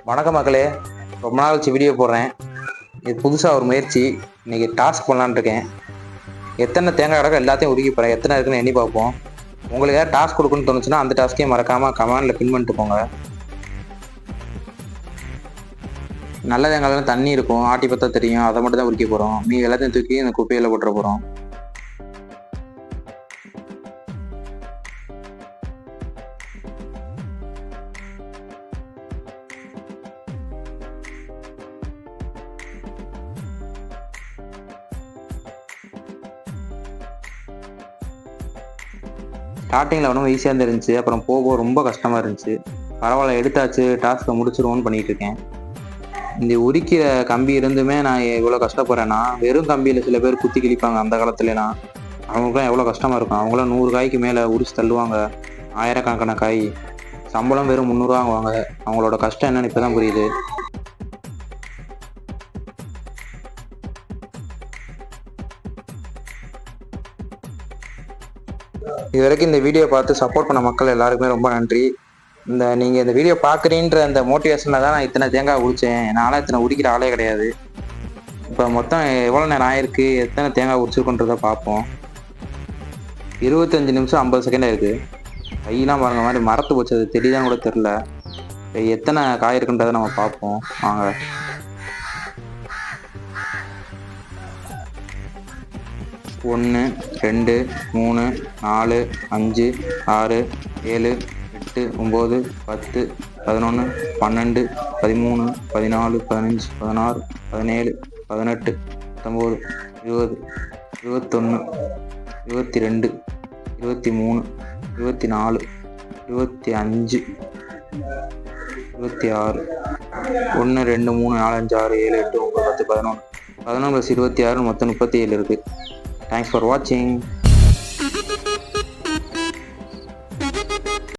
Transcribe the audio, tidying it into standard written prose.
வணக்கம் மக்களே, ரொம்ப நாள் கழிச்சு வீடியோ போடுறேன். இது புதுசாக ஒரு முயற்சி. இன்றைக்கி டாஸ்க் பண்ணலான்னு இருக்கேன். எத்தனை தேங்காய் கிடக்கோ எல்லாத்தையும் உருக்கி போகிறேன். எத்தனை இருக்குன்னு எண்ணி பார்ப்போம். உங்களுக்கு ஏதாவது டாஸ்க் கொடுக்குன்னு தோணுச்சுன்னா அந்த டாஸ்க்கையும் மறக்காமல் கமெண்டில் பின் பண்ணிட்டு போங்க. நல்ல தேங்காய்லாம் தண்ணி இருக்கும், ஆட்டி பார்த்தா தெரியும். அதை மட்டும் தான் உருக்கி போகிறோம். மீதி எல்லாத்தையும் தூக்கி இந்த குப்பையில் போட்டுற போகிறோம். ஸ்டார்டிங்கில் ஒன்றும் ஈஸியாக இருந்துச்சு, அப்புறம் போக ரொம்ப கஷ்டமாக இருந்துச்சு. பரவாயில்ல, எடுத்தாச்சு, டாஸ்க்கை முடிச்சிருவோன்னு பண்ணிகிட்டு இருக்கேன். இந்த உரிக்கிற கம்பி இருந்துமே நான் எவ்வளோ கஷ்டப்படுறேன்னா, வெறும் கம்பியில் சில பேர் குத்தி கிழிப்பாங்க அந்த காலத்துலலாம். அவங்களுக்குலாம் எவ்வளோ கஷ்டமாக இருக்கும். அவங்களாம் 100 காய்க்கு மேலே உரிச்சு தள்ளுவாங்க, ஆயிரக்கணக்கான காய். சம்பளம் வெறும் 300 வாங்குவாங்க. அவங்களோட கஷ்டம் என்னன்னு இப்போ தான் புரியுது. இது வரைக்கும் இந்த வீடியோ பார்த்து சப்போர்ட் பண்ண மக்கள் எல்லாருக்குமே ரொம்ப நன்றி. நீங்கள் இந்த வீடியோ பார்க்குறீன்ற அந்த மோட்டிவேஷனில் தான் நான் இத்தனை தேங்காய் உரித்தேன். நானும் இத்தனை உரிக்கிற ஆளே கிடையாது. இப்போ மொத்தம் எவ்வளோ நேரம் ஆயிருக்கு, எத்தனை தேங்காய் உரிச்சிருக்குன்றதை பார்ப்போம். 25 நிமிஷம் 50 செகண்ட் ஆயிருக்கு. கையெல்லாம் பாருங்க மாதிரி மரத்து போச்சு, அது தெரியுதான் கூட தெரில. எத்தனை காய் இருக்குன்றதை நம்ம பார்ப்போம் வாங்க. ஒன்று, 2, 3, 4, 5, 6, 7, 8, 9, 10, 11, 12, 13, 14, 15, 16, 17, 18, 19, 20, 21, 22, 23, 24, 25, 26, 1, 2, 3, 4, 5, 6, 7, 8, 9, 10, 11, 11 + 26 மொத்தம் 37 இருக்குது. Thanks for watching.